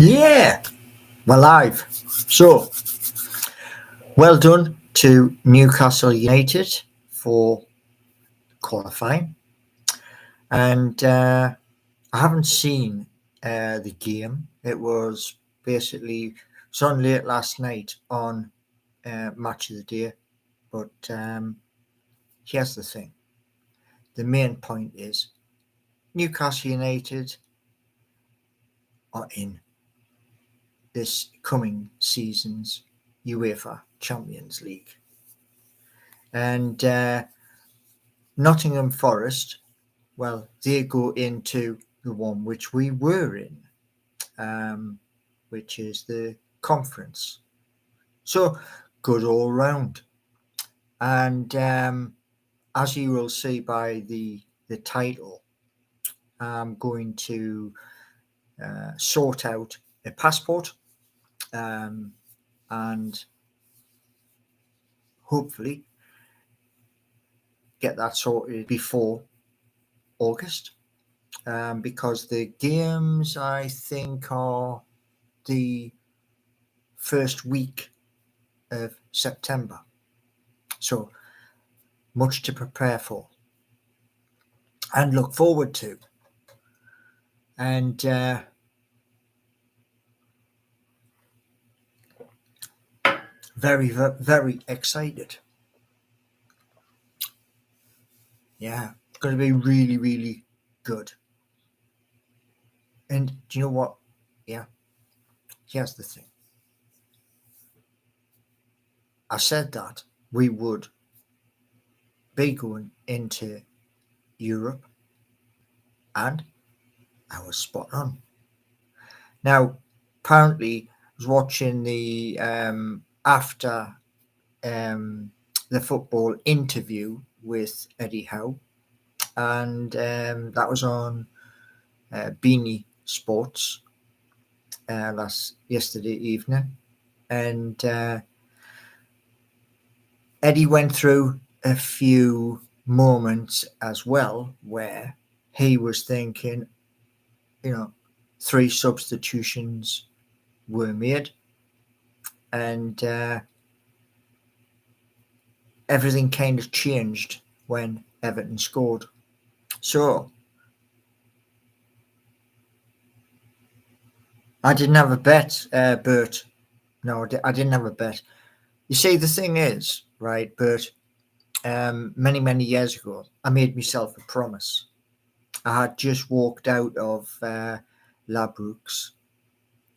Yeah, we're live. So, well done to Newcastle United for qualifying. And I haven't seen the game. It was on late last night on Match of the Day. But here's the thing. The main point is Newcastle United are in this coming season's UEFA Champions League. And Nottingham Forest, well, they go into the one which we were in, which is the conference. So good all round. And as you will see by the title, I'm going to sort out a passport and hopefully get that sorted before August. Because the games, I think, are the first week of September. So much to prepare for and look forward to. And very, very excited. Yeah, it's going to be really, really good. And do you know what? Yeah, here's the thing. I said that we would be going into Europe, and I was spot on. Now, apparently, I was watching the after the football interview with Eddie Howe, and that was on Beanie Sports yesterday evening, and Eddie went through a few moments as well where he was thinking, 3 substitutions were made, and everything kind of changed when Everton scored. So I didn't have a bet, Bert. No, I didn't have a bet. You see, the thing is, right, Bert, many, many years ago, I made myself a promise. I had just walked out of Labrook's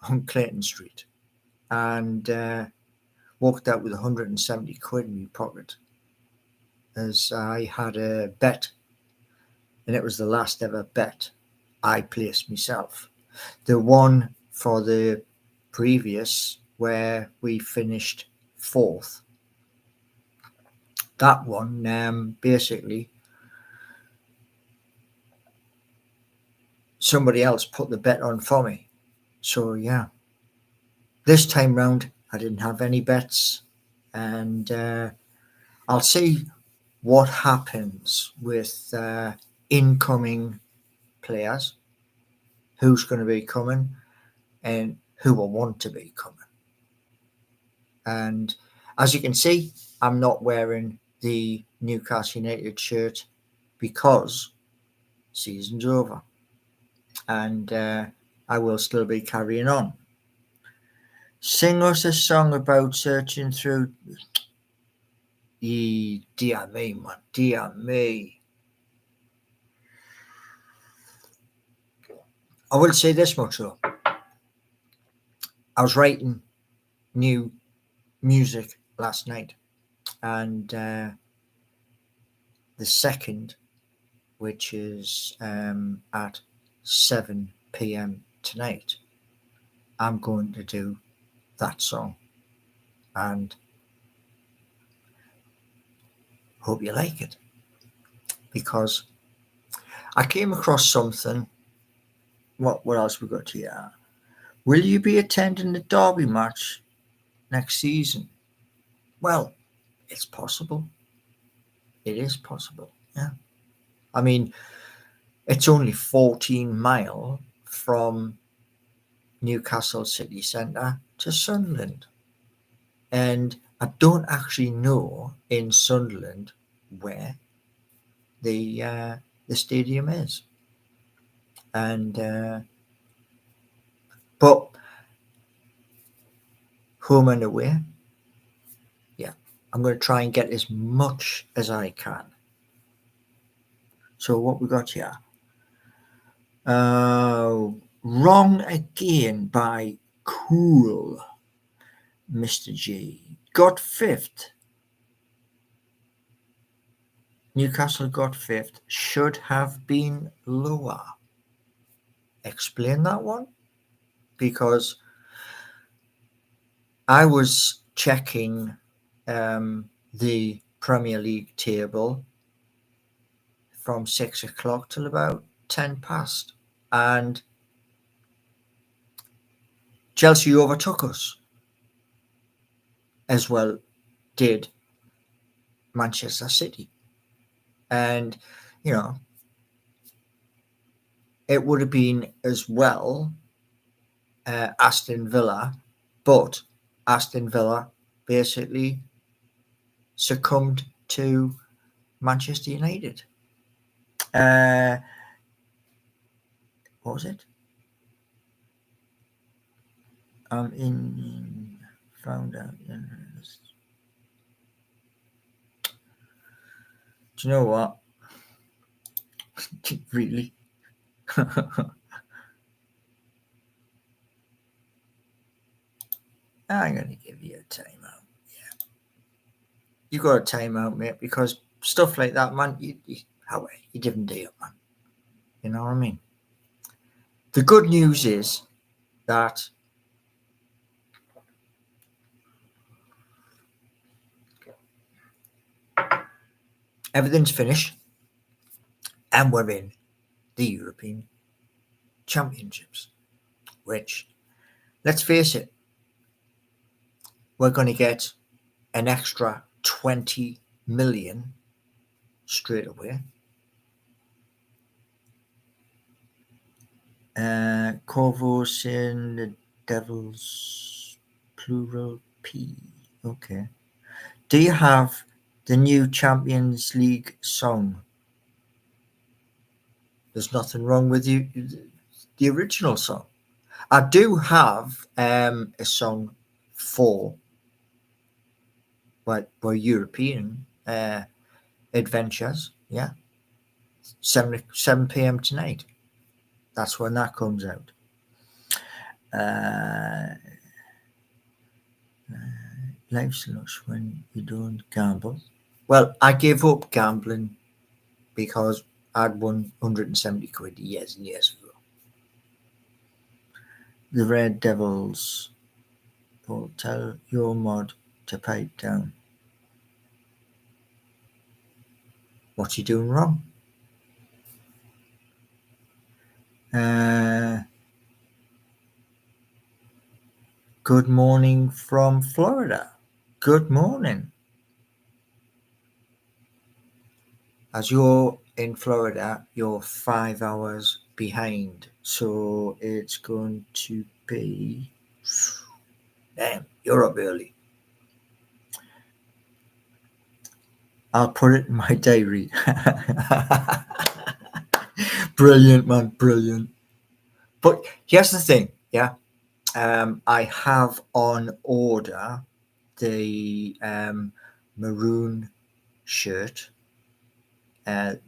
on Clayton Street and walked out with 170 quid in my pocket as I had a bet, and it was the last ever bet I placed myself. The one for the previous where we finished 4th. That one, basically, somebody else put the bet on for me. So, yeah. This time round, I didn't have any bets. And I'll see what happens with incoming players, who's going to be coming, and who will want to be coming. And as you can see, I'm not wearing the Newcastle United shirt because season's over, and I will still be carrying on. Sing us a song about searching through. Dear me, man, dear me. I will say this much though. I was writing new music last night, and the second, which is at 7 p.m. tonight, I'm going to do that song, and hope you like it, because I came across something. What else we got here? Will you be attending the Derby match next season? Well, it's possible. It is possible, yeah. I mean, it's only 14 miles from Newcastle city centre to Sunderland. And I don't actually know in Sunderland where the stadium is. And but home and away, yeah, I'm going to try and get as much as I can. So what we got here? Wrong again by Cool, Mr. G. Got fifth. Newcastle got fifth. Should have been lower. Explain that one, because I was checking the Premier League table from 6 o'clock till about 10 past, and Chelsea overtook us, as well did Manchester City. And, you know, it would have been as well Aston Villa, but Aston Villa basically succumbed to Manchester United. What was it? Found out. Do you know what? Really? I'm going to give you a timeout. Yeah. You got a timeout, mate, because stuff like that, man, you didn't do it, man. You know what I mean? The good news is that everything's finished and we're in the European Championships, which, let's face it, we're going to get an extra 20 million straight away. Corvus in the Devils, plural P. Okay. Do you have the new Champions League song? There's nothing wrong with you. The original song. I do have a song for for European adventures. Yeah, 7 p.m. tonight. That's when that comes out. Life's lush when you don't gamble. Well, I gave up gambling because I'd won 170 quid years and years ago. The Red Devils. Paul, tell your mod to pipe down. What's he doing wrong? Good morning from Florida. Good morning. As you're in Florida, you're 5 hours behind. So it's going to be... Damn, you're up early. I'll put it in my diary. Brilliant, man, brilliant. But here's the thing, yeah. I have on order the maroon shirt and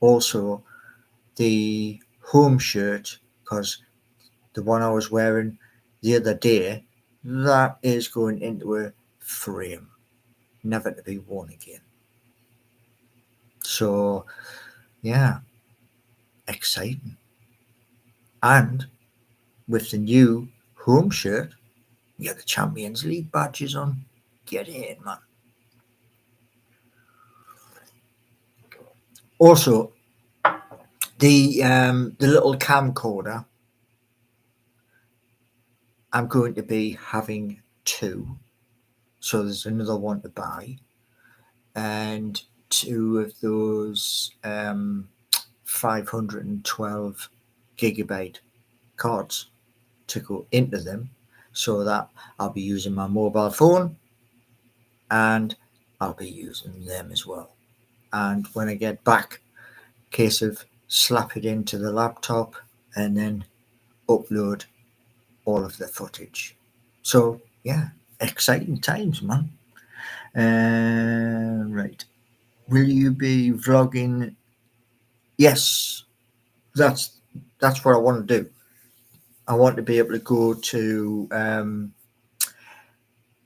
also the home shirt, because the one I was wearing the other day, that is going into a frame, never to be worn again. So, yeah, exciting. And with the new home shirt, you got the Champions League badges on. Get in, man. Also, the little camcorder, I'm going to be having 2. So there's another one to buy. And 2 of those 512 gigabyte cards to go into them, so that I'll be using my mobile phone and I'll be using them as well. And when I get back, case of slap it into the laptop and then upload all of the footage. So yeah, exciting times, man. Right. Will you be vlogging? Yes, that's what I want to do. I want to be able to go to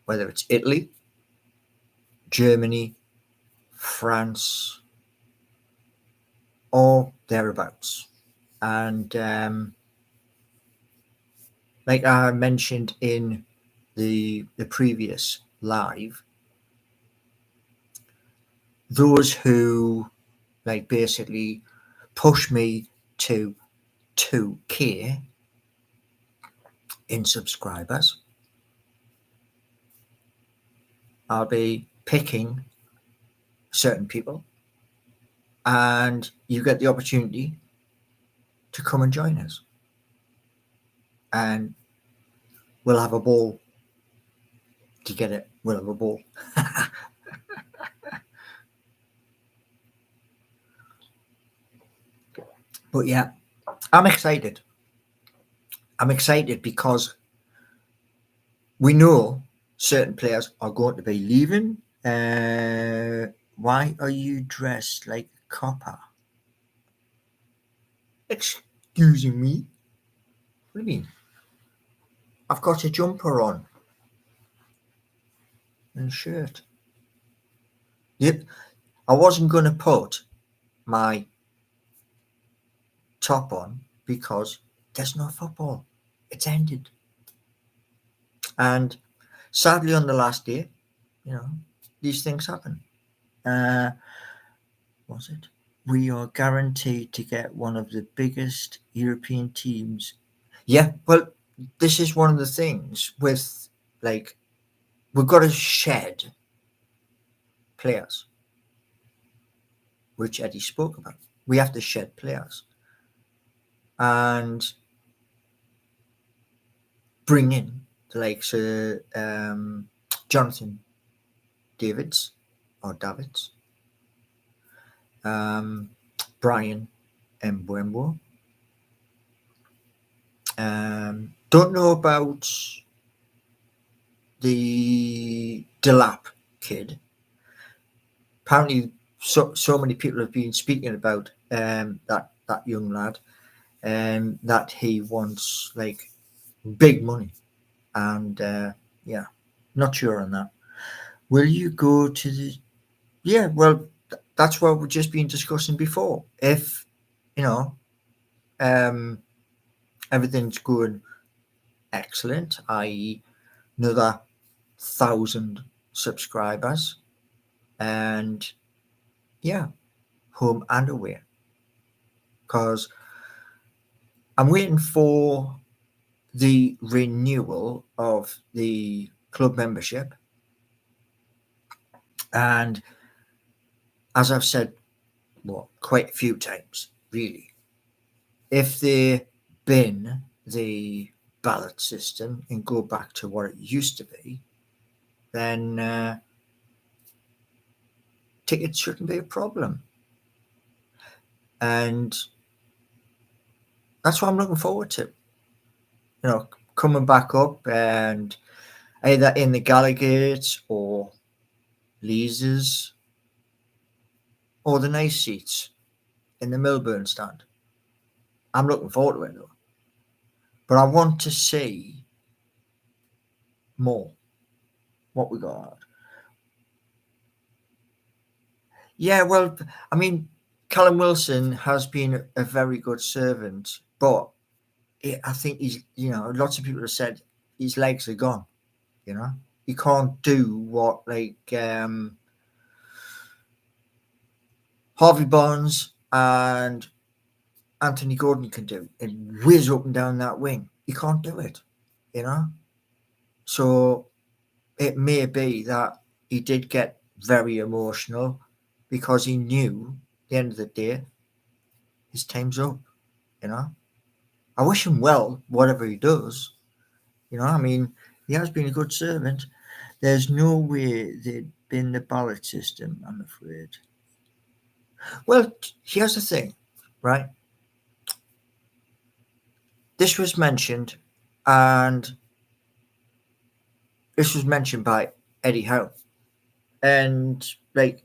whether it's Italy, Germany, France, or thereabouts. And like I mentioned in the previous live, those who like basically push me to 2K in subscribers, I'll be picking certain people, and you get the opportunity to come and join us, and we'll have a ball. Do you get it? We'll have a ball. But yeah, I'm excited. I'm excited because we know certain players are going to be leaving. Why are you dressed like a copper? Excusing me? What do you mean? I've got a jumper on and a shirt. Yep. I wasn't going to put my top on because there's no football. It's ended. And sadly, on the last day, these things happen. Was it? We are guaranteed to get one of the biggest European teams. Yeah, well, this is one of the things with, like, we've got to shed players, which Eddie spoke about. We have to shed players and bring in the likes of Jonathan Davids, Brian Mbembo. Don't know about the Delap kid. Apparently, so many people have been speaking about that young lad, that he wants like big money, and yeah, not sure on that. Will you go to the? Yeah, well, that's what we've just been discussing before. If um, everything's going excellent, i.e., another 1,000 subscribers, and yeah, home and away, because I'm waiting for the renewal of the club membership, and as I've said, quite a few times, really, if they bin the ballot system and go back to what it used to be, then tickets shouldn't be a problem. And that's what I'm looking forward to. Coming back up and either in the Gallagher's or Lees's or the nice seats in the Melbourne stand. I'm looking forward to it though. But I want to see more. What we got. Yeah, well, I mean, Callum Wilson has been a very good servant, but I think he's, lots of people have said his legs are gone. He can't do what Harvey Barnes and Anthony Gordon can do and whiz up and down that wing. He can't do it, So it may be that he did get very emotional because he knew at the end of the day his time's up, I wish him well, whatever he does. You know, I mean, he has been a good servant. There's no way they'd bin the ballot system, I'm afraid. Well, here's the thing, right? This was mentioned, and this was mentioned by Eddie Howe. And like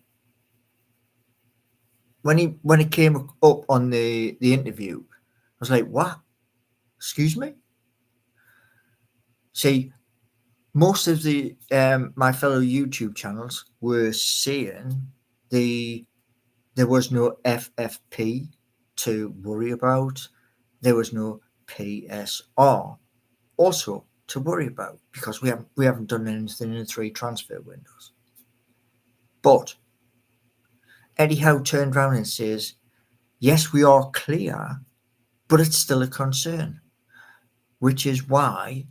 when it came up on the interview, I was like, "What? Excuse me?" See, most of the my fellow YouTube channels were saying the there was no FFP to worry about. There was no PSR also to worry about because we haven't done anything in 3 transfer windows. But Eddie Howe turned around and says, "Yes, we are clear, but it's still a concern." Which is why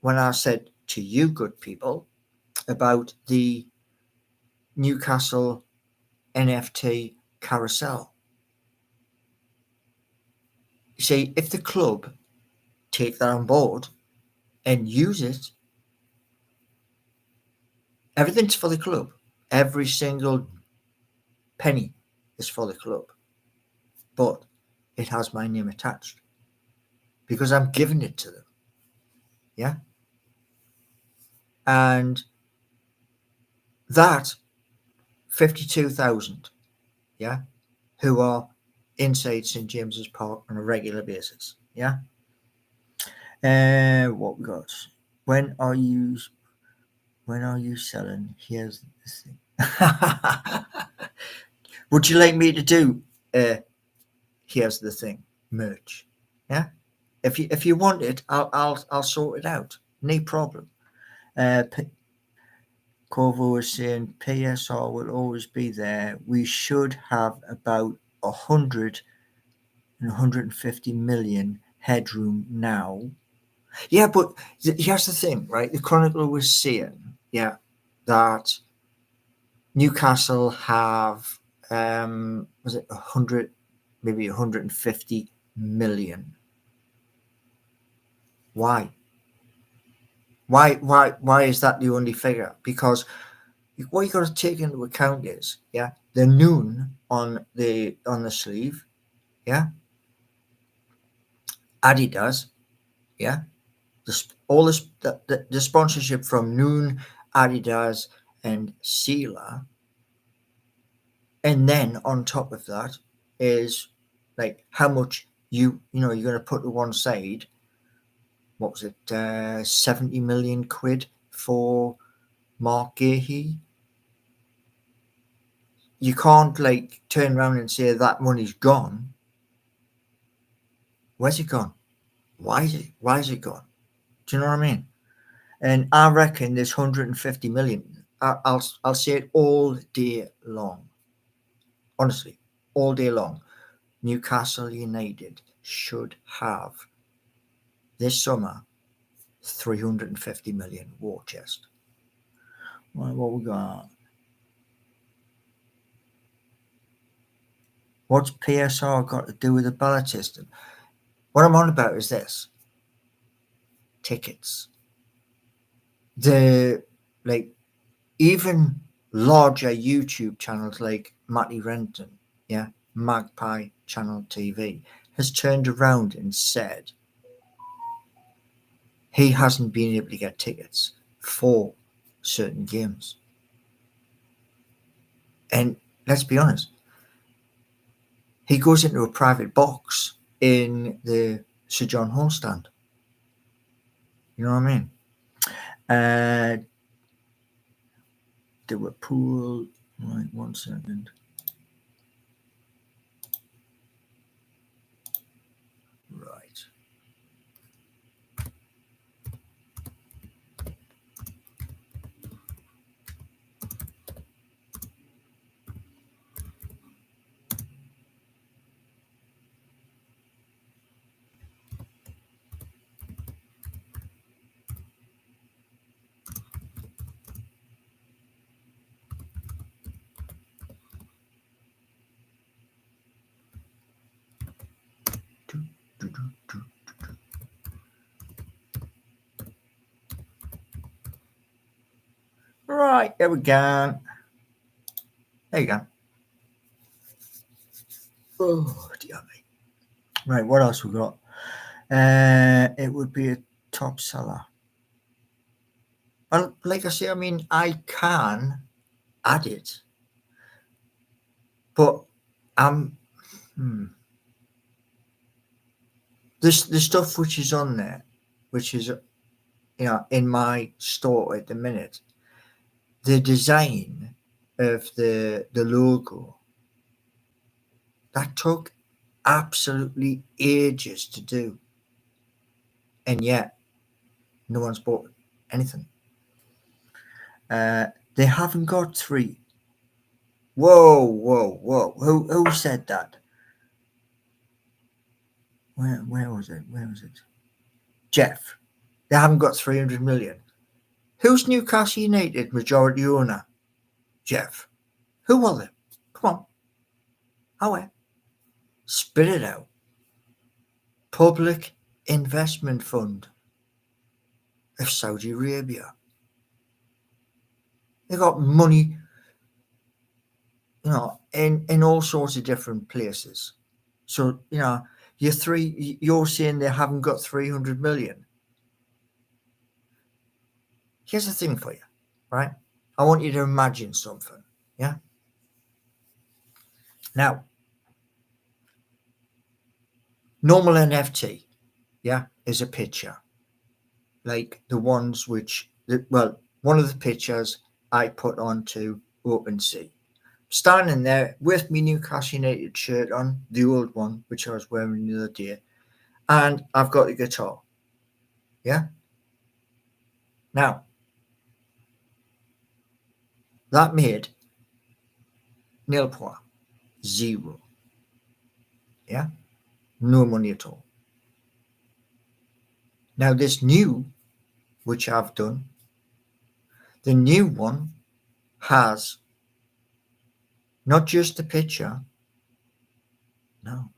when I said to you good people about the Newcastle NFT carousel, you see, if the club take that on board and use it, everything's for the club. Every single penny is for the club. But it has my name attached because I'm giving it to them. Yeah. And that 52,000, yeah, who are inside St James's Park on a regular basis. Yeah. What we got? When are you selling? Here's the thing. Would you like me to do here's the thing merch? Yeah. If you want it, I'll sort it out. No problem. Corvo was saying PSR will always be there. We should have about 100 and 150 million headroom now. Yeah, but here's the thing, right? The Chronicle was saying, yeah, that Newcastle have was it 100, maybe 150 million. Why? Why is that the only figure? Because what you got to take into account is, yeah, the noon on the sleeve, yeah, Adidas, yeah, all this the sponsorship from Noon, Adidas, and Sela, and then on top of that is like how much you're going to put to one side. What was it? 70 million quid for Mark Gahey. You can't like turn around and say that money's gone. Where's it gone? Why is it gone? Do you know what I mean? And I reckon this 150 million. I'll say it all day long. Honestly, all day long. Newcastle United should have this summer 350 million war chest. What we got? What's PSR got to do with the ballot system? What I'm on about is this: tickets. The like even larger YouTube channels like Matty Renton, yeah, Magpie Channel TV, has turned around and said he hasn't been able to get tickets for certain games. And let's be honest, he goes into a private box in the Sir John Hall stand. You know what I mean? There were pool. Right, 1 second. Right. Right, there we go. There you go. Oh, dear me. Right, what else we got? It would be a top seller. Well, like I say, I mean, I can add it, but this the stuff which is on there, which is in my store at the minute, the design of the logo, that took absolutely ages to do, and yet no one's bought anything. They haven't got 3. Whoa! Who said that? Where was it? Where was it? Jeff. They haven't got 300 million. Who's Newcastle United majority owner? Jeff. Who are they? Come on. How? Spit it out. Public Investment Fund of Saudi Arabia. They got money, in all sorts of different places. So, you're saying they haven't got 300 million. Here's the thing for you, right? I want you to imagine something, yeah? Now, normal NFT, yeah, is a picture. Like the ones one of the pictures I put onto OpenSea. Standing there with my Newcastle United shirt on, the old one, which I was wearing the other day, and I've got a guitar. Yeah? Now, that made nil point, 0. Yeah? No money at all. Now, this new, which I've done, the new one has not just a picture. No.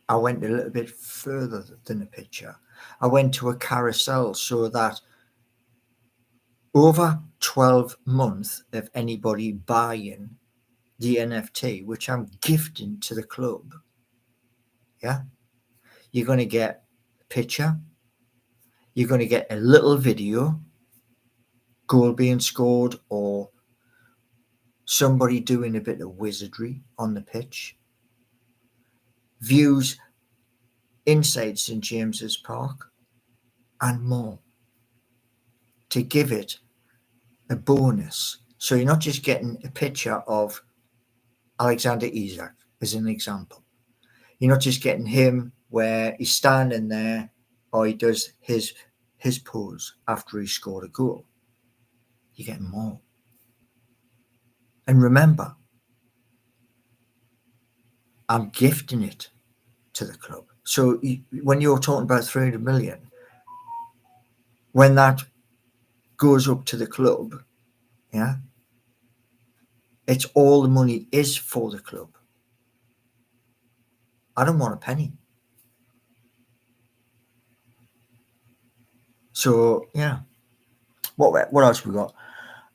I went a little bit further than a picture. I went to a carousel so that over 12 months of anybody buying the NFT, which I'm gifting to the club, yeah, you're going to get a picture, you're going to get a little video, goal being scored, or somebody doing a bit of wizardry on the pitch, views inside St James's Park, and more, to give it a bonus. So you're not just getting a picture of Alexander Isak as an example. You're not just getting him where he's standing there or he does his pose after he scored a goal. You're getting more. And remember, I'm gifting it to the club. So when you're talking about 300 million, when that goes up to the club, yeah, it's all the money is for the club. I don't want a penny. So yeah, what else we got?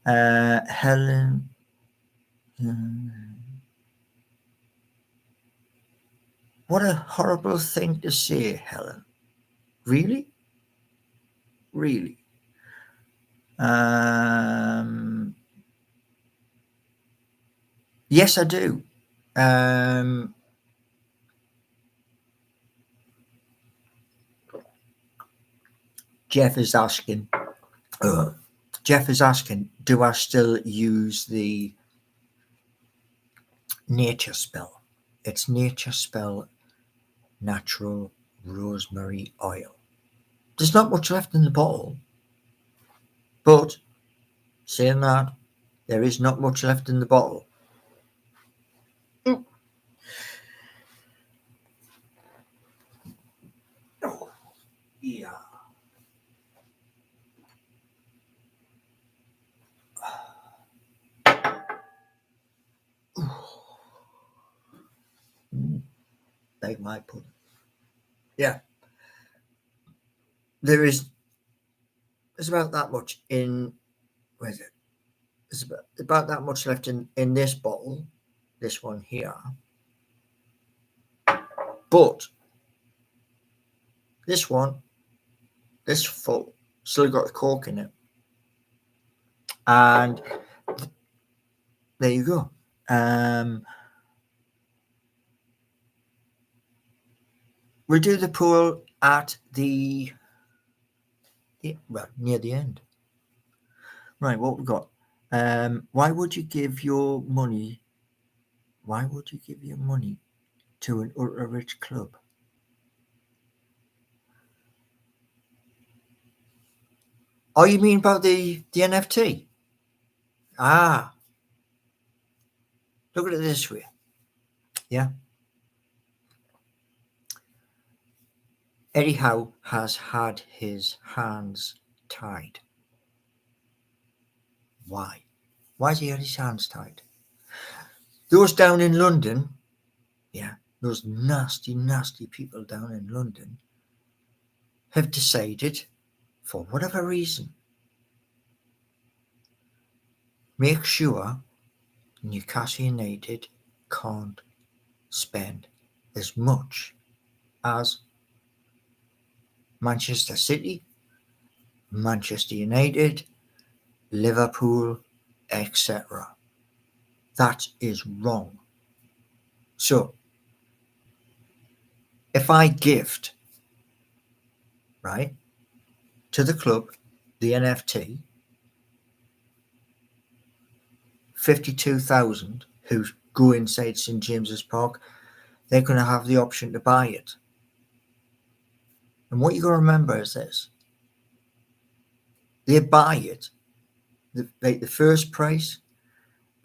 Helen. What a horrible thing to say, Helen. Really? Really? Yes, I do. Jeff is asking, do I still use the nature spell? It's nature spell natural rosemary oil. There's not much left in the bottle, but saying that, there is not much left in the bottle. Oh, yeah. Like my pudding. Yeah. There's about that much in where is it? There's about that much left in this bottle, this one here. But this one, this full, still got the cork in it. And there you go. We'll do the pool at the near the end. Right, what we got? Why would you give your money? Why would you give your money to an ultra rich club? Oh, you mean about the NFT? Ah, look at it this way. Yeah. Eddie Howe has had his hands tied. Why? Why has he had his hands tied? Those down in London, yeah, those nasty, nasty people down in London have decided, for whatever reason, make sure Newcastle United can't spend as much as Manchester City, Manchester United, Liverpool, etc. That is wrong. So, if I gift, right, to the club, the NFT, 52,000 who go inside St James's Park, they're going to have the option to buy it. And what you got to remember is this: they buy it, like the first price,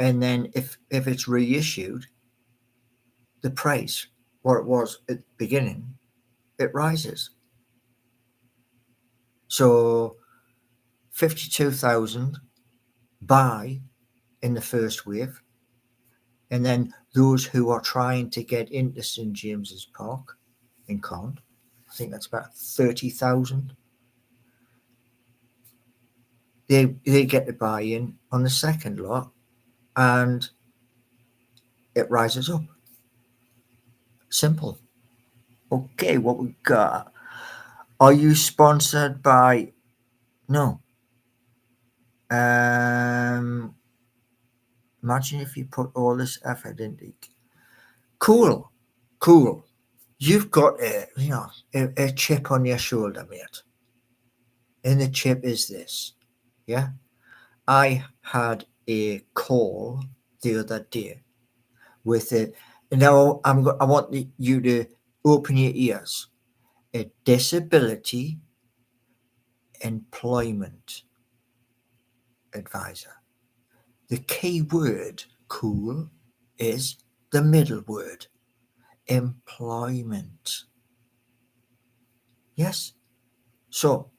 and then if it's reissued, the price, what it was at the beginning, it rises. So 52,000 buy in the first wave, and then those who are trying to get into St James's Park and can't, I think that's about 30,000. They get to buy in on the second lot, and it rises up. Simple. Okay, what we got? Are you sponsored by? No. Imagine if you put all this effort into. Cool. You've got a chip on your shoulder, mate. And the chip is this. Yeah. I had a call the other day with it. Now I want you to open your ears. A disability employment advisor. The key word, cool, is the middle word, employment. Yes. So,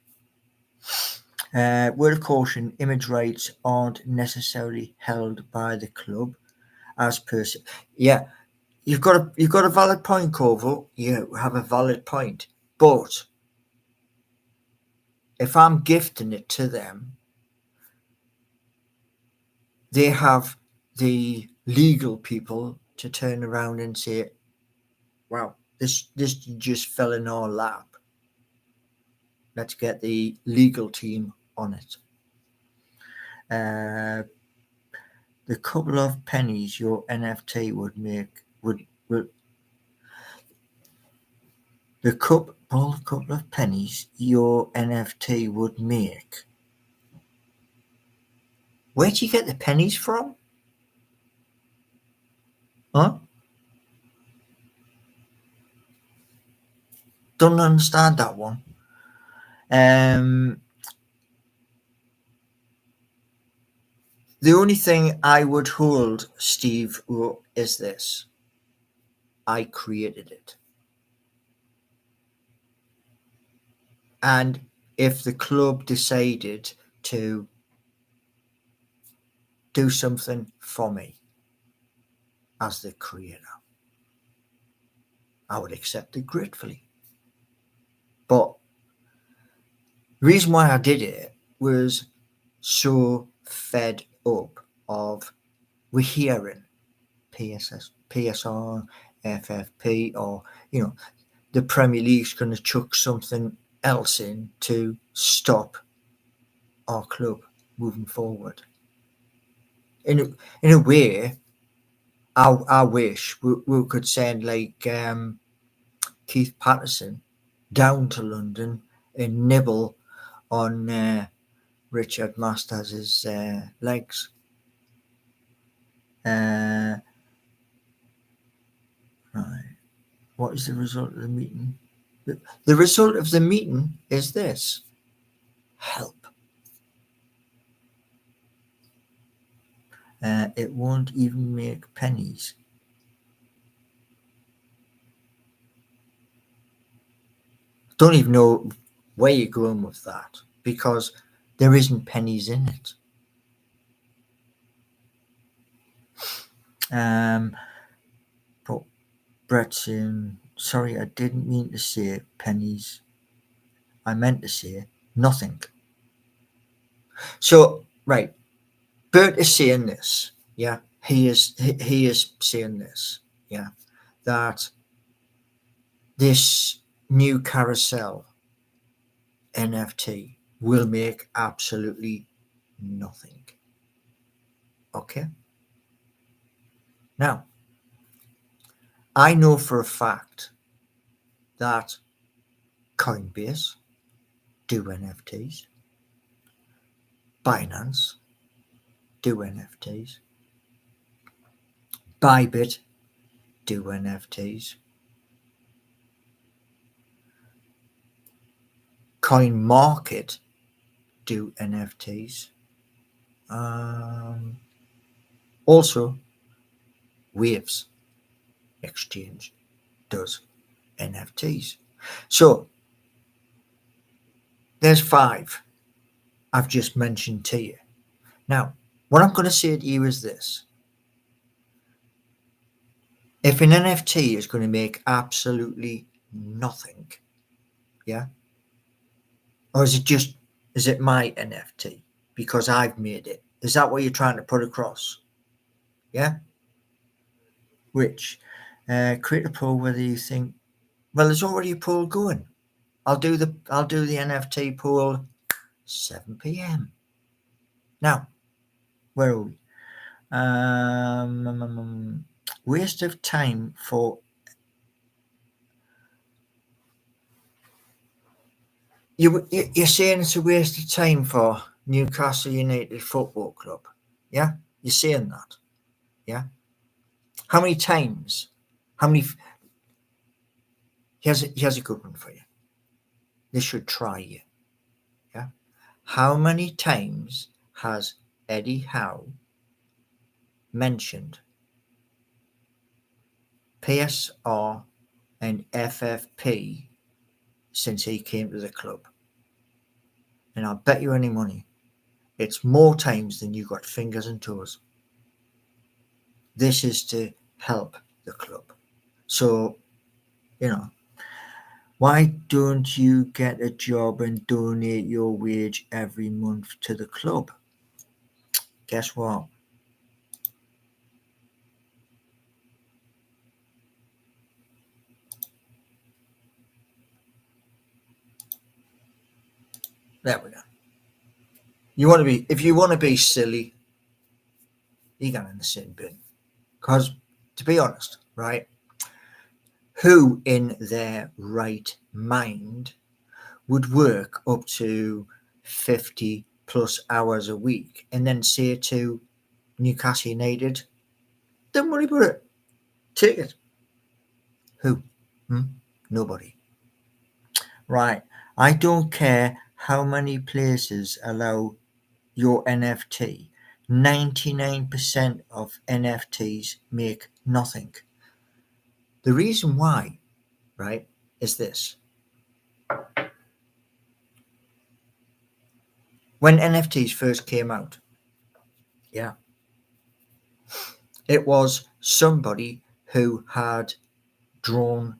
word of caution: image rights aren't necessarily held by the club as per. Yeah, you've got a valid point, Corvo. You have a valid point, but if I'm gifting it to them, they have the legal people to turn around and say, "Wow, this just fell in our lap. Let's get the legal team on it." The couple of pennies your NFT would make would the couple of pennies your NFT would make. Where do you get the pennies from? Huh? Don't understand that one. The only thing I would hold Steve is this: I created it. And if the club decided to do something for me as the creator, I would accept it gratefully. But the reason why I did it was so fed up of we're hearing PSR, FFP, or the Premier League's going to chuck something else in to stop our club moving forward. In a way, I wish we could send like Keith Patterson down to London and nibble on Richard Masters' legs. Right. What is the result of the meeting? The result of the meeting is this: help. It won't even make pennies. Don't even know where you're going with that, because there isn't pennies in it. But Brett's in, sorry, I didn't mean to say pennies. I meant to say nothing. So, right, Bert is saying this, yeah. He is saying this, yeah, that this new carousel NFT will make absolutely nothing. Okay. Now, I know for a fact that Coinbase do NFTs, Binance do NFTs, Bybit do NFTs, CoinMarket do NFTs. Also, Waves Exchange does NFTs. So there's 5 I've just mentioned to you. Now, what I'm going to say to you is this: if an NFT is going to make absolutely nothing, yeah, or is it my NFT because I've made it? Is that what you're trying to put across? Yeah. Which create a poll whether you think, well, there's already a poll going. I'll do the NFT poll 7 p.m. Now, where are we? Waste of time for you're saying it's a waste of time for Newcastle United Football Club. Yeah, you're saying that. Yeah. How many times? How many? Here's a good one for you. This should try you. Yeah. How many times has Eddie Howe mentioned PSR and FFP since he came to the club? And I'll bet you any money it's more times than you got fingers and toes. This is to help the club. So, why don't you get a job and donate your wage every month to the club? Guess what? There we go. If you want to be silly, you get in the sin bin. Because, to be honest, right, who in their right mind would work up to 50 plus hours a week and then say to Newcastle United, don't worry about it, take it? Who? Nobody. Right. I don't care how many places allow your NFT. 99% of NFTs make nothing. The reason why, right, is this. When NFTs first came out, yeah, it was somebody who had drawn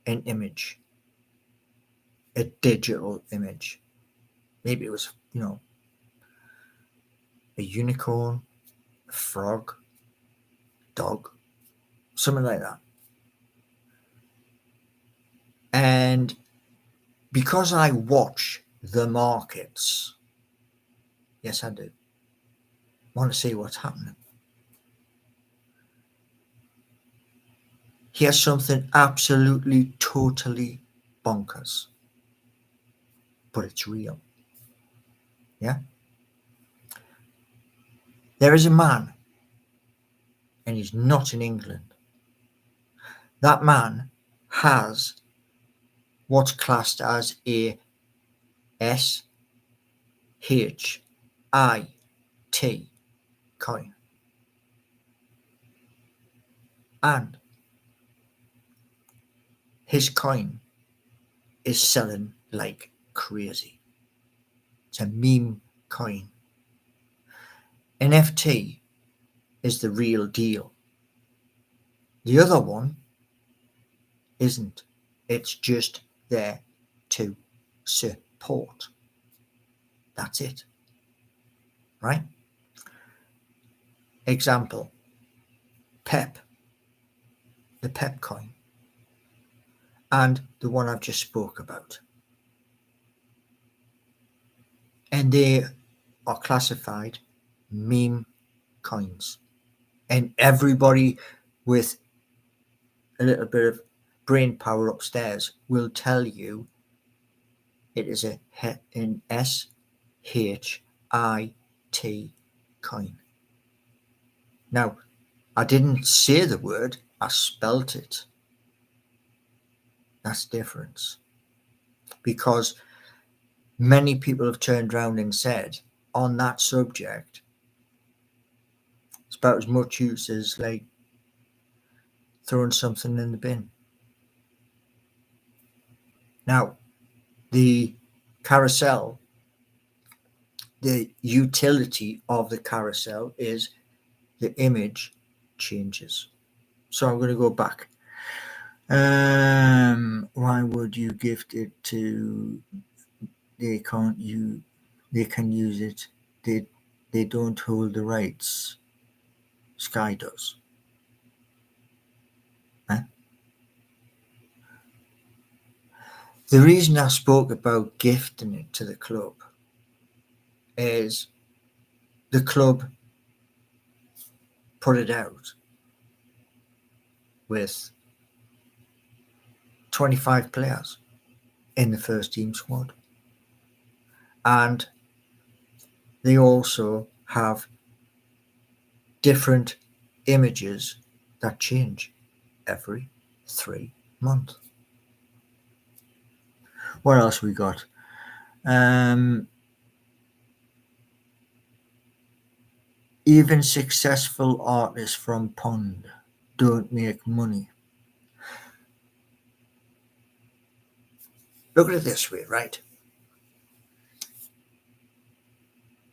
an image, a digital image. Maybe it was, a unicorn, a frog, dog, something like that. And because I watch the markets, yes, I do, want to see what's happening. Here's something absolutely, totally bonkers, but it's real. Yeah? There is a man, and he's not in England. That man has what's classed as a SHIT coin. And his coin is selling like crazy. It's a meme coin. NFT is the real deal. The other one isn't. It's just there to support. That's it. Right? Example, PEP, the PEP coin, and the one I've just spoke about. And they are classified meme coins. And everybody with a little bit of brain power upstairs will tell you it is an SHIT coin. Now, I didn't say the word, I spelt it. That's the difference. Because many people have turned around and said on that subject, it's about as much use as like throwing something in the bin. Now, the carousel, the utility of the carousel is the image changes. So I'm going to go back. Why would you gift it to? They can use it. They don't hold the rights. Sky does. Huh? The reason I spoke about gifting it to the club is the club put it out with 25 players in the first team squad. And they also have different images that change every 3 months. What else we got? Even successful artists from Pond don't make money. Look at it this way, right?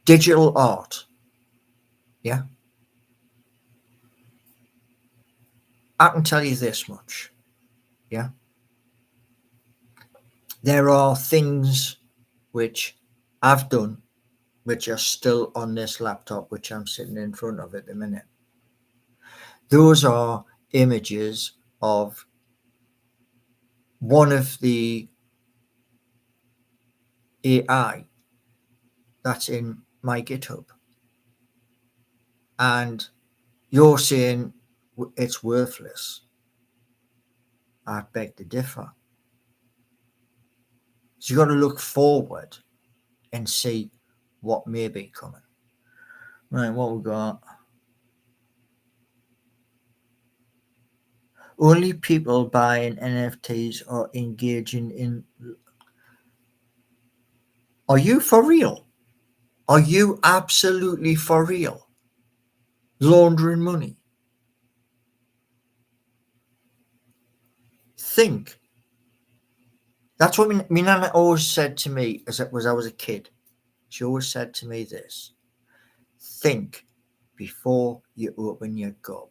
Digital art. Yeah? I can tell you this much. Yeah? There are things which I've done which are still on this laptop which I'm sitting in front of at the minute. Those are images of one of the AI that's in my GitHub. And you're saying it's worthless. I beg to differ. So you've got to look forward and see what may be coming. Right, what we got? Only people buying NFTs are engaging in. Are you for real? Are you absolutely for real? Laundering money? Think. That's what my nana always said to me as I was a kid. She always said to me this. Think before you open your gob.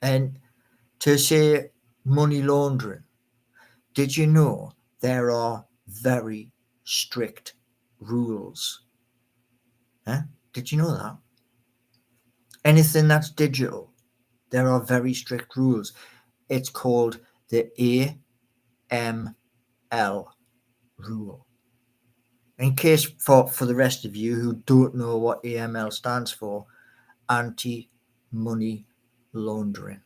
And to say money laundering, did you know there are very strict rules? Huh? Did you know that? Anything that's digital, there are very strict rules. It's called the AML rule. In case for the rest of you who don't know what AML stands for, anti-money laundering.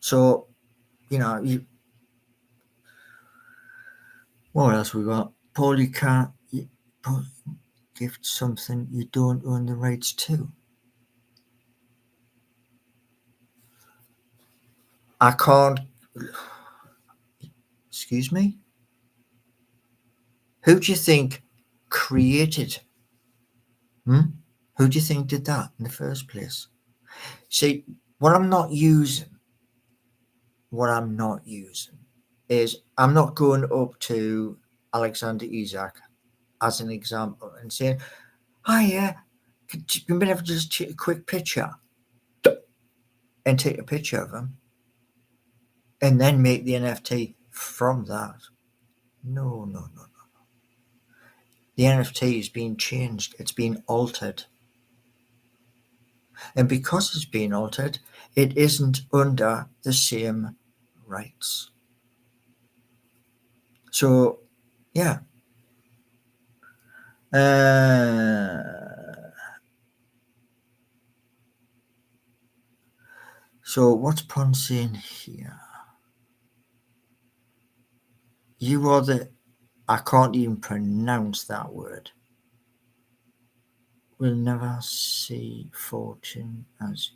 So, what else we got? Paul, you can't gift something you don't own the rights to. I can't. Excuse me? Who do you think created? Who do you think did that in the first place? See, what I'm not using is I'm not going up to Alexander Isak as an example and saying, "Hi, yeah, could you ever just take a quick picture and take a picture of him and then make the NFT from that?" No. The NFT is being changed. It's been altered. And because it's been altered, it isn't under the same rights. So, yeah. So what's Pon saying here? You are the... I can't even pronounce that word. Will never see fortune as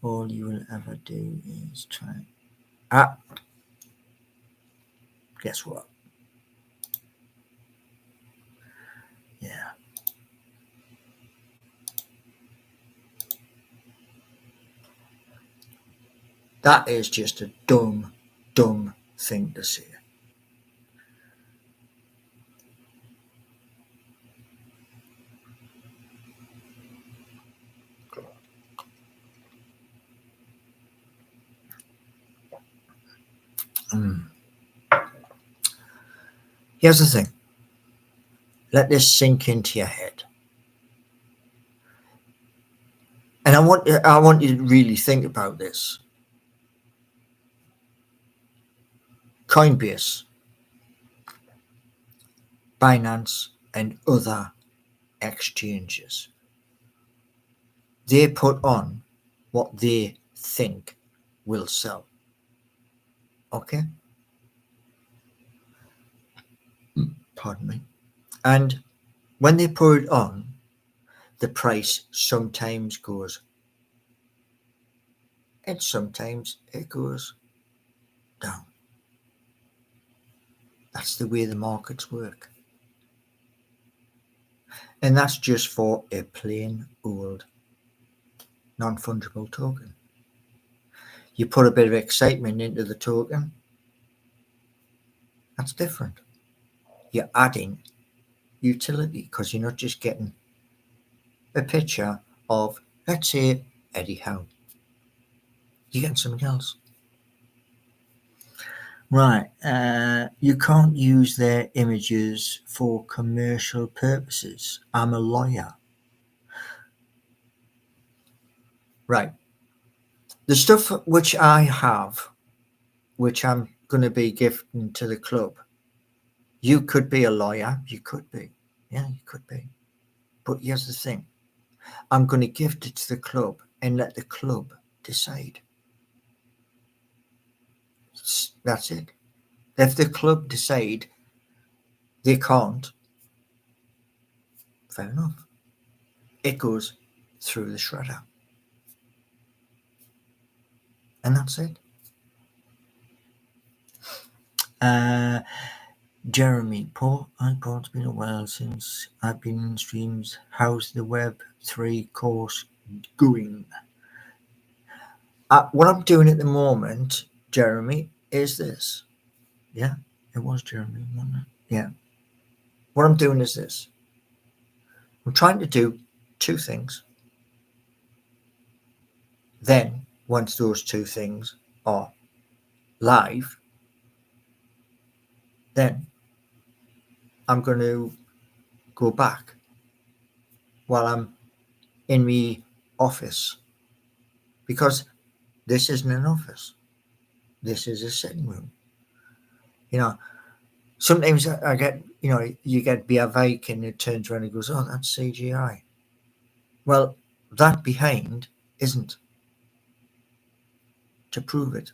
all you will ever do is try. Guess what? Yeah. That is just a dumb thing to say. Here's the thing. Let this sink into your head. And I want you to really think about this. Coinbase, Binance, and other exchanges, they put on what they think will sell. Okay? Pardon me. And when they put it on, the price sometimes goes and sometimes it goes down. That's the way the markets work. And that's just for a plain old non-fungible token. You put a bit of excitement into the token, that's different. You're adding utility because you're not just getting a picture of, let's say, Eddie Howe. You're getting something else. Right. You can't use their images for commercial purposes. I'm a lawyer. Right. The stuff which I have, which I'm going to be gifting to the club, you could be a lawyer. You could be. Yeah, you could be. But here's the thing. I'm going to gift it to the club and let the club decide. That's it. If the club decide they can't, fair enough. It goes through the shredder. And that's it. Jeremy, Paul, it's been a while since I've been in streams. How's the Web3 course going? What I'm doing at the moment, Jeremy, is this. Yeah, it was Jeremy, wasn't it? Yeah. What I'm doing is this. I'm trying to do two things. Then, once those two things are live, then I'm going to go back while I'm in my office, because this isn't an office. This is a sitting room. You know, sometimes I get, you get Biavik and it turns around and goes, oh, that's CGI. Well, that behind isn't, to prove it.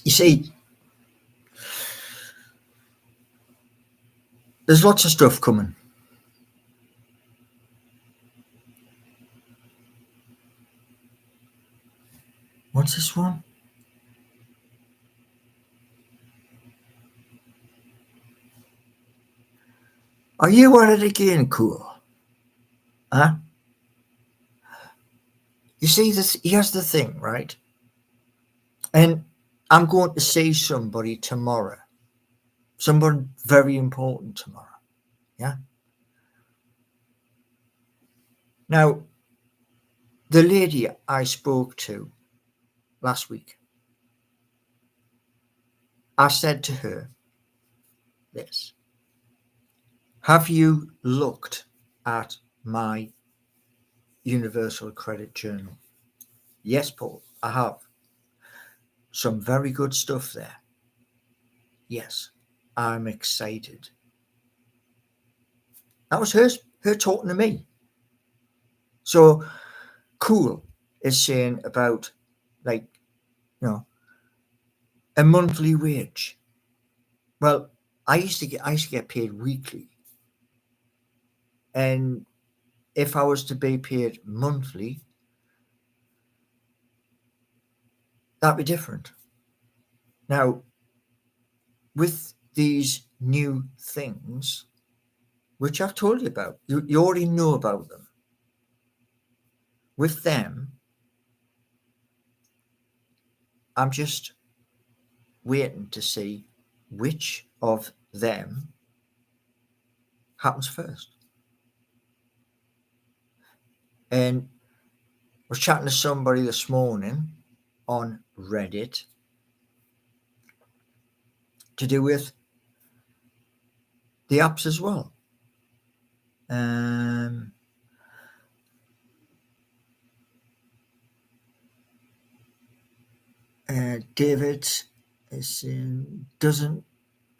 You see, there's lots of stuff coming. What's this one? Are you at it again, cool? Huh? You see, here's the thing, right? And I'm going to see somebody tomorrow. Someone very important tomorrow. Yeah? Now, the lady I spoke to last week, I said to her this: have you looked at my Universal Credit Journal? Yes, Paul, I have. Some very good stuff there. Yes, I'm excited. That was her talking to me. So cool is saying about, like, a monthly wage. Well, I used to get paid weekly. And if I was to be paid monthly, that'd be different. Now, with these new things, which I've told you about, you already know about them. With them, I'm just waiting to see which of them happens first. And I was chatting to somebody this morning on Reddit to do with the apps as well. David doesn't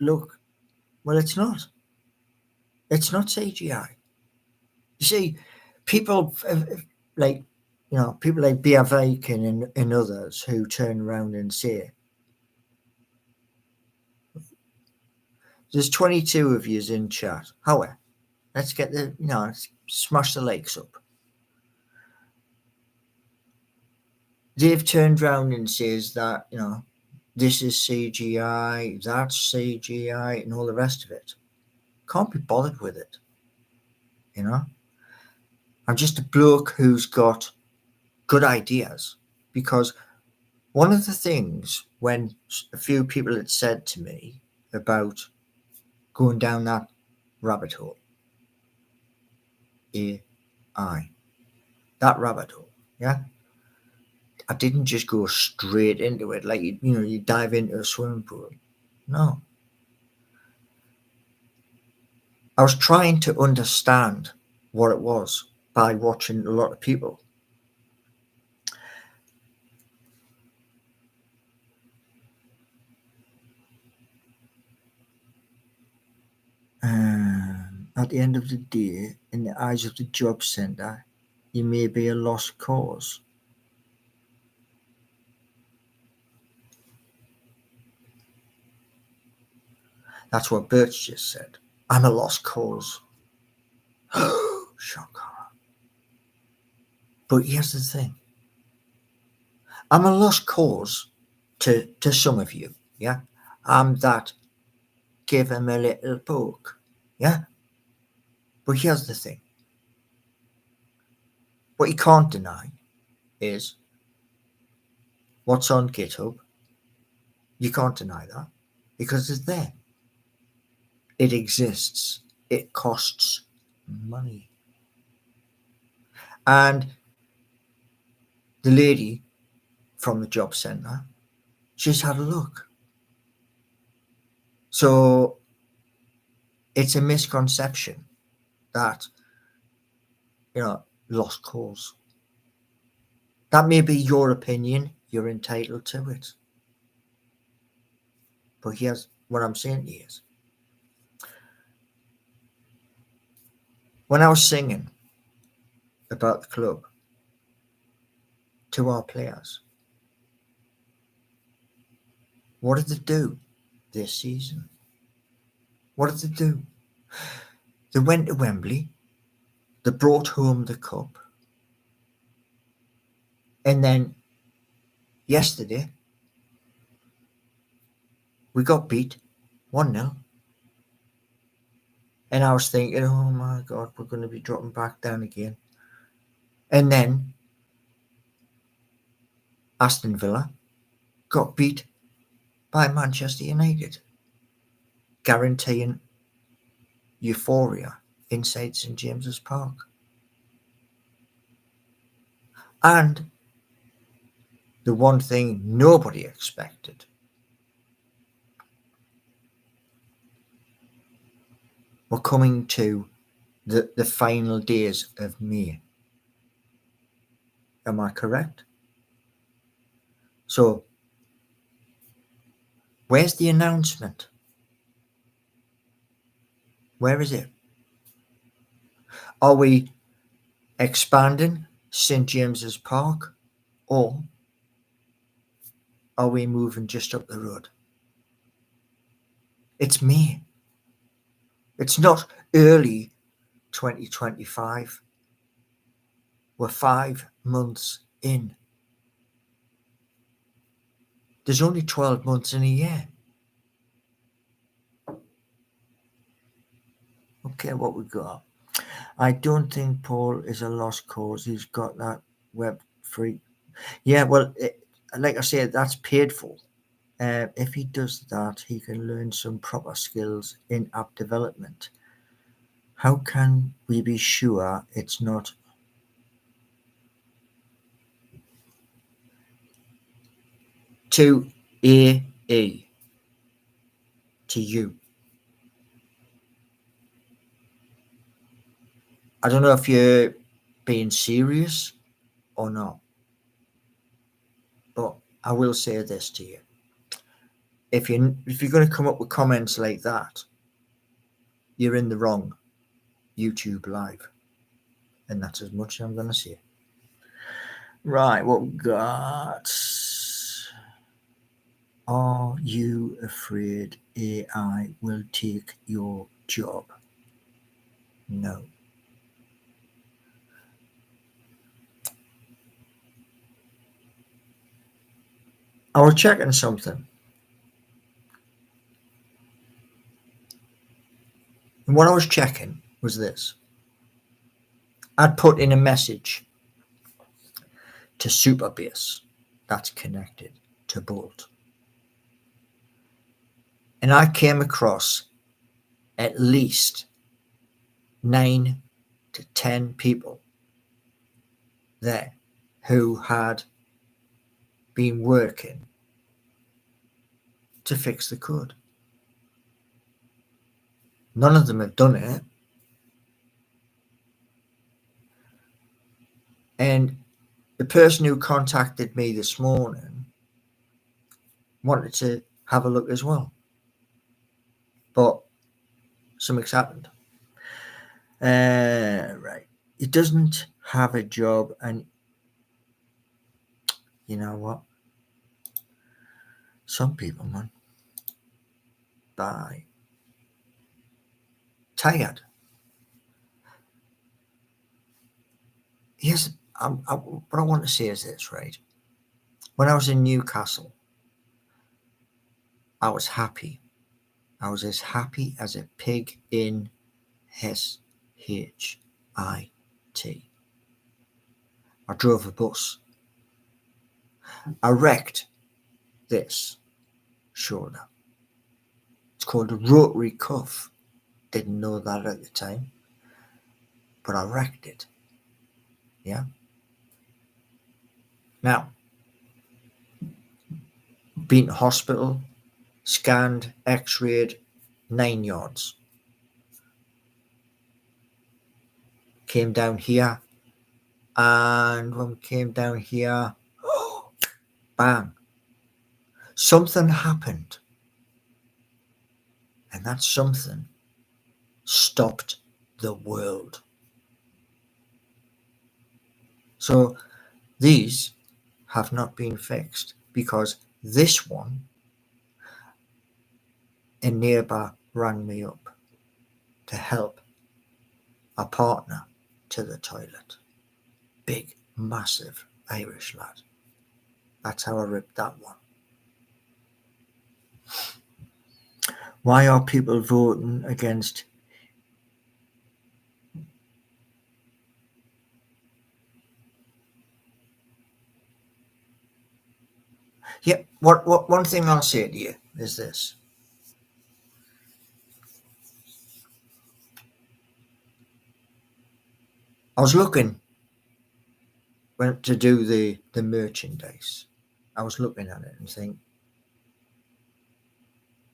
look, well, it's not. It's not CGI. You see, people like, people like Biavakin and others who turn around and say, there's 22 of yous in chat. However, let's get let's smash the likes up. They've turned around and says that, this is CGI, that's CGI, and all the rest of it. Can't be bothered with it. I'm just a bloke who's got good ideas, because one of the things when a few people had said to me about going down that rabbit hole, AI, that rabbit hole, yeah, I didn't just go straight into it like you dive into a swimming pool. No, I was trying to understand what it was by watching a lot of people. At the end of the day, in the eyes of the job centre, you may be a lost cause. That's what Birch just said. I'm a lost cause. Shocker. But here's the thing. I'm a lost cause to some of you, yeah? I'm that give him a little poke, yeah? But here's the thing. What you can't deny is what's on GitHub. You can't deny that because it's there. It exists. It costs money. And the lady from the job centre just had a look. So it's a misconception that, lost cause. That may be your opinion. You're entitled to it. But here's what I'm saying to you is, when I was singing about the club to our players, what did they do this season? What did they do? They went to Wembley, they brought home the cup, and then yesterday we got beat 1-0. And I was thinking, oh my God, we're going to be dropping back down again. And then Aston Villa got beat by Manchester United, guaranteeing euphoria inside St James's Park. And the one thing nobody expected, we're coming to the final days of May. Am I correct? So, where's the announcement? Where is it? Are we expanding St James's Park, or are we moving just up the road? It's May. It's not early 2025. We're 5 months in. There's only 12 months in a year. Okay, what we got? I don't think Paul is a lost cause. He's got that web free. Yeah, well, like I said, that's paid for. If he does that, he can learn some proper skills in app development. How can we be sure it's not to AE to you? I don't know if you're being serious or not, but I will say this to you. If you're going to come up with comments like that, you're in the wrong YouTube live. And that's as much as I'm going to say. Right, what we got? Are you afraid AI will take your job? No. I was checking something. And what I was checking was this. I'd put in a message to Superbase that's connected to Bolt. And I came across at least 9 to 10 people there who had been working to fix the code. None of them have done it. And the person who contacted me this morning wanted to have a look as well. But something's happened. Right. He doesn't have a job, and you know what? Some people, man, die tired. Yes, what I want to say is this, right? When I was in Newcastle, I was happy. I was as happy as a pig in SHIT. I drove a bus. I wrecked this shoulder. It's called a rotary cuff. Didn't know that at the time, but I wrecked it. Yeah. Now, been to hospital, scanned, x-rayed, 9 yards. Came down here, and when we came down here, bang, something happened, and that something stopped the world. So these have not been fixed because this one, a neighbour rang me up to help a partner to the toilet. Big, massive Irish lad. That's how I ripped that one. Why are people voting against? Yeah, what one thing I'll say to you is this. I was looking when to do the merchandise. I was looking at it and think,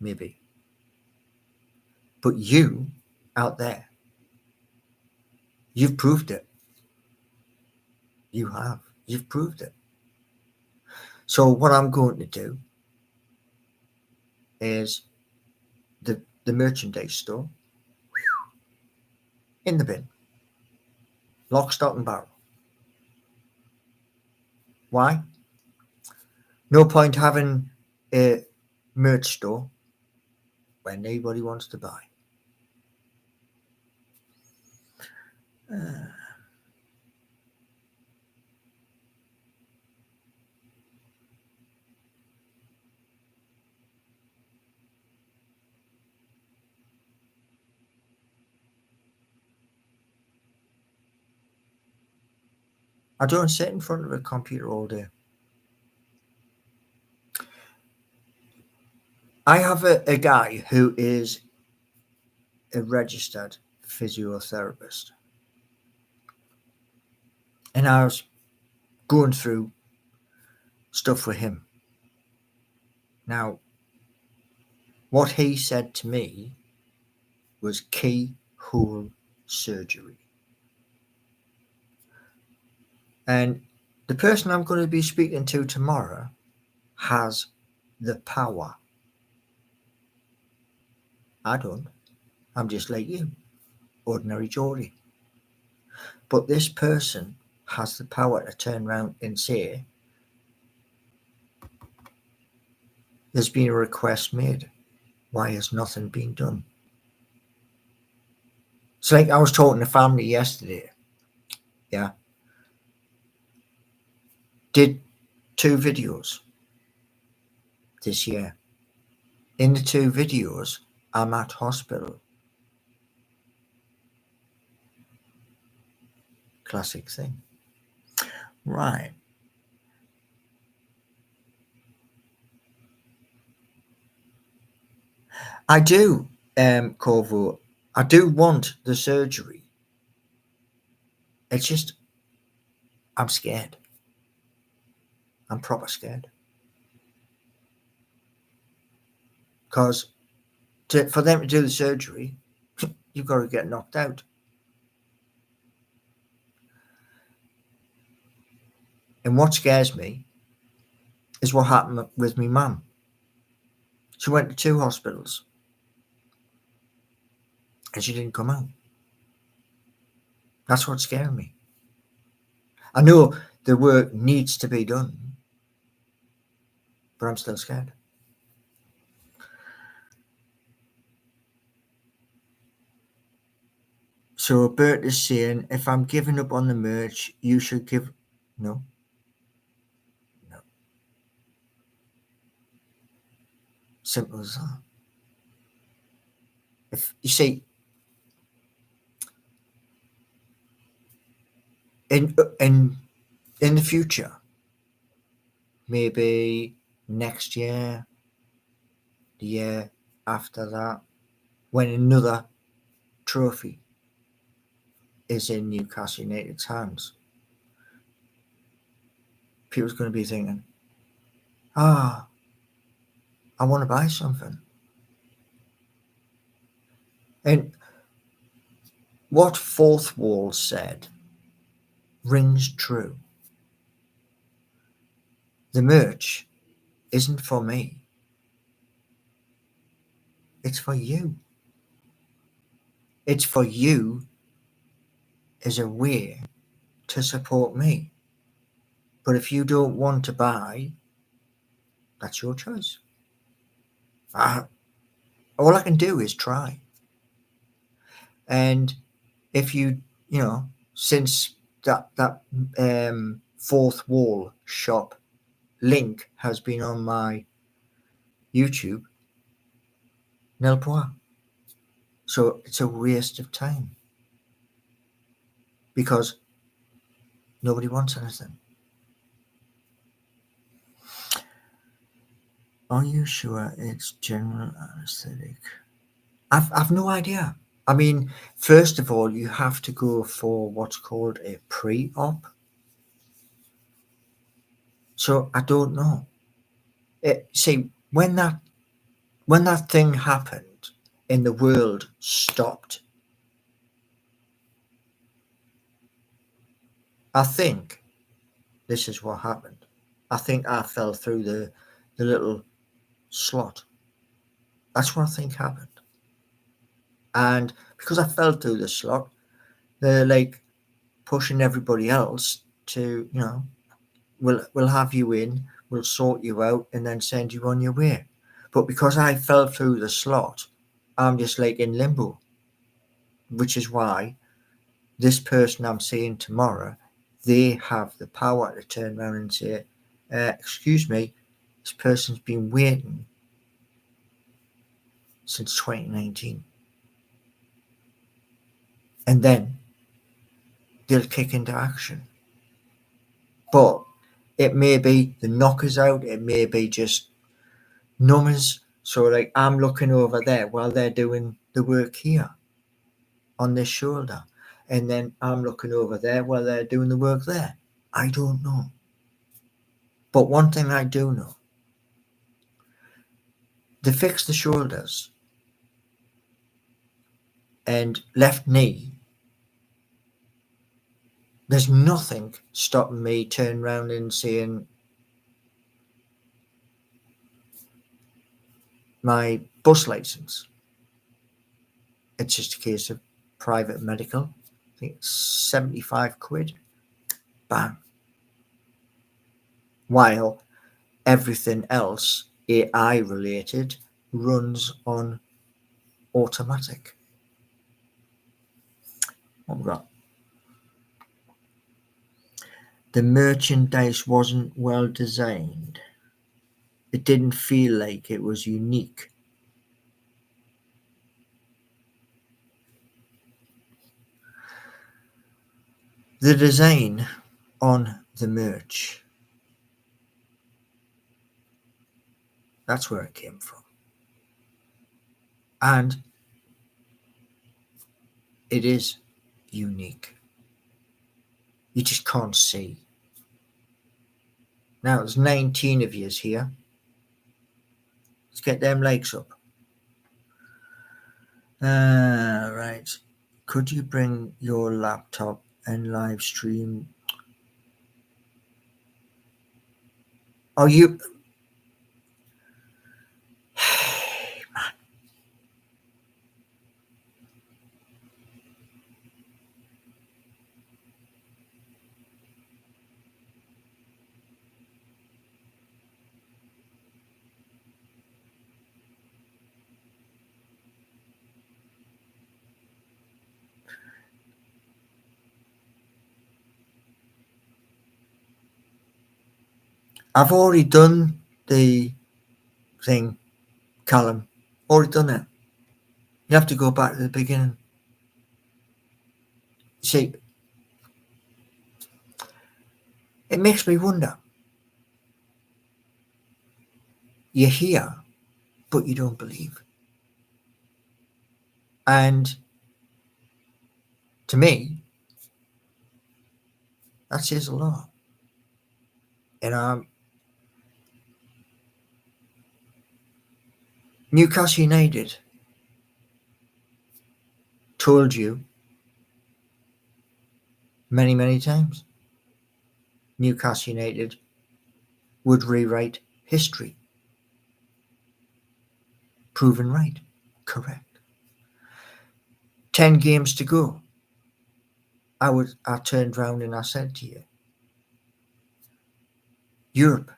maybe. But you out there, you've proved it. You have. You've proved it. So what I'm going to do is the merchandise store in the bin. Lock, stock and barrel. Why? No point having a merch store when nobody wants to buy. I don't sit in front of a computer all day. I have a guy who is a registered physiotherapist. And I was going through stuff with him. Now, what he said to me was keyhole surgery. And the person I'm going to be speaking to tomorrow has the power. I don't. I'm just like you, ordinary Geordie. But this person has the power to turn around and say, there's been a request made. Why has nothing been done? It's like I was talking to family yesterday. Yeah. Did 2 videos this year. In the 2 videos, I'm at hospital. Classic thing. Right. I do, Corvo. I do want the surgery. It's just, I'm scared. I'm proper scared. Because for them to do the surgery, you've got to get knocked out. And what scares me is what happened with me mum. She went to 2 hospitals and she didn't come out. That's what's scaring me. I know the work needs to be done, but I'm still scared. So Bert is saying, if I'm giving up on the merch, you should give... No. No. Simple as that. If you see, in the future, maybe next year, the year after that, when another trophy is in Newcastle United's hands, people's going to be thinking, I want to buy something. And what Fourth Wall said rings true. The merch isn't for me. It's for you. It's for you as a way to support me. But if you don't want to buy, that's your choice. All I can do is try. And if since that Fourth Wall shop link has been on my YouTube, nil point. So it's a waste of time because nobody wants anything. Are you sure it's general anesthetic? I've no idea. I mean, first of all, you have to go for what's called a pre-op. So I don't know. See, when that thing happened and the world stopped, I think this is what happened. I think I fell through the little slot. That's what I think happened. And because I fell through the slot, they're like pushing everybody else to, we'll have you in, we'll sort you out, and then send you on your way. But because I fell through the slot, I'm just like in limbo, which is why this person I'm seeing tomorrow, they have the power to turn around and say, excuse me, this person's been waiting since 2019. And then they'll kick into action. But it may be the knockers out, it may be just numbers. So like I'm looking over there while they're doing the work here on this shoulder. And then I'm looking over there while they're doing the work there. I don't know. But one thing I do know, they fix the shoulders and left knee. There's nothing stopping me turning around and saying my bus license. It's just a case of private medical. I think it's 75 quid. Bang. While everything else, AI related, runs on automatic. What we got? The merchandise wasn't well designed. It didn't feel like it was unique. The design on the merch, that's where it came from. And it is unique. You just can't see. Now, there's 19 of yous here. Let's get them legs up. Right. Could you bring your laptop and live stream? Oh, you... Man. I've already done the thing, Callum. Already done it. You have to go back to the beginning. See, it makes me wonder. You hear, but you don't believe. And To me, that says a lot. And Newcastle United told you many, many times Newcastle United would rewrite history. Proven right. Correct. 10 games to go. I turned round and I said to you, Europe,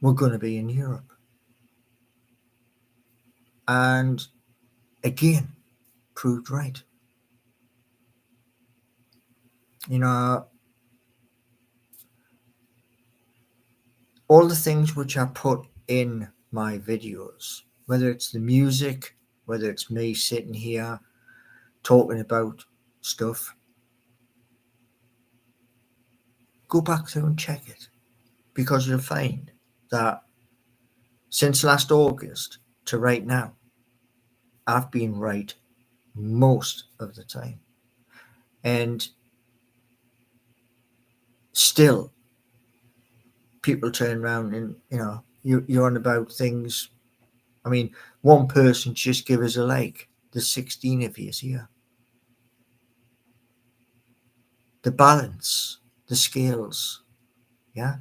we're going to be in Europe. And again, proved right. You know, all the things which I put in my videos, whether it's the music, whether it's me sitting here talking about stuff, go back through and check it, because you'll find that since last August to right now, I've been right most of the time. And still, people turn around and, you're on about things. I mean, one person just give us a like. There's 16 of you here. The balance, the scales, yeah?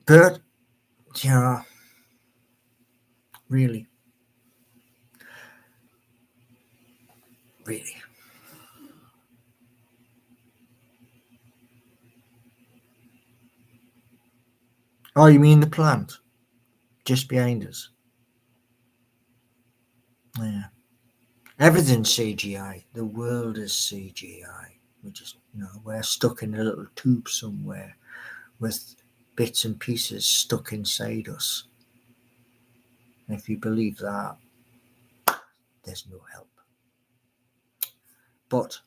But, really, really. Oh, you mean the plant? Just behind us? Yeah. Everything's CGI. The world is CGI. We're stuck in a little tube somewhere with bits and pieces stuck inside us. And if you believe that, there's no help. But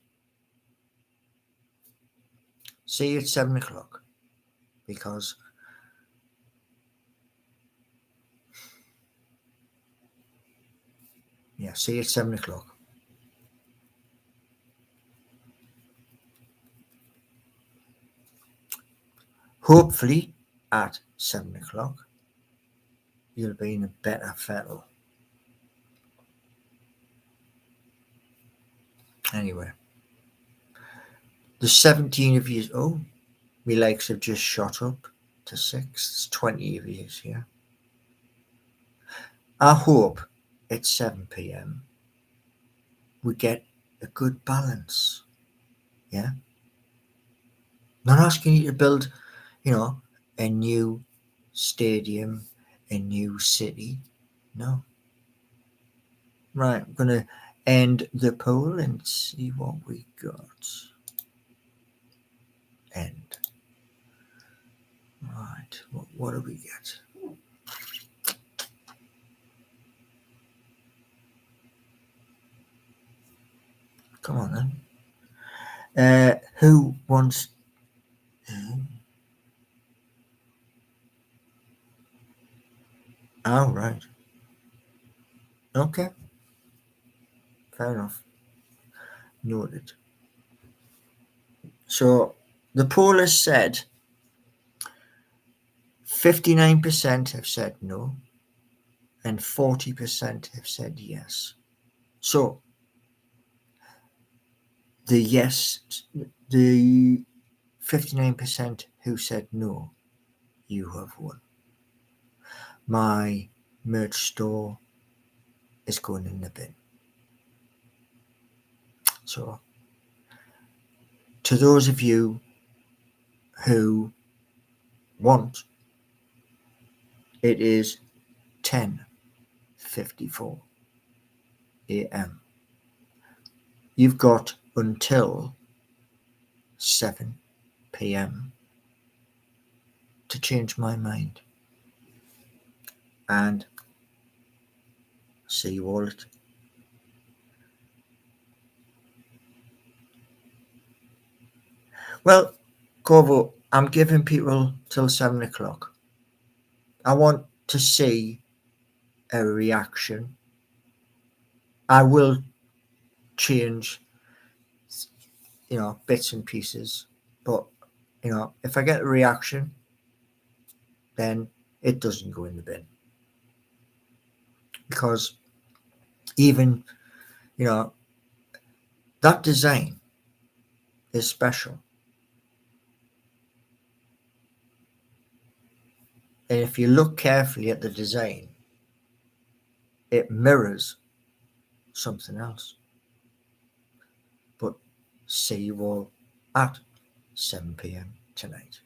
see you at 7 o'clock, because see you at 7 o'clock. Hopefully at 7 o'clock you'll be in a better fettle. Anyway, the 17 of you, my likes have just shot up to 6. It's 20 of you here. I hope at 7 p.m. we get a good balance. Yeah? Not asking you to build, a new stadium, a new city. No. Right, I'm going to end the poll and see what we got. End. Right, what do we get? Come on then. Who wants... Oh, right. Okay. Fair enough. Noted. So, the poll has said 59% have said no, and 40% have said yes. So, the 59% who said no, you have won. My merch store is going in the bin. So, to those of you who want, it is 10:54 a.m. You've got until 7 p.m. to change my mind. And see you all at Well, Corvo, I'm giving people till 7 o'clock. I want to see a reaction. I will change, bits and pieces, but if I get a reaction, then it doesn't go in the bin, because even you know that design is special, and if you look carefully at the design, it mirrors something else. But see you all at 7 p.m. tonight.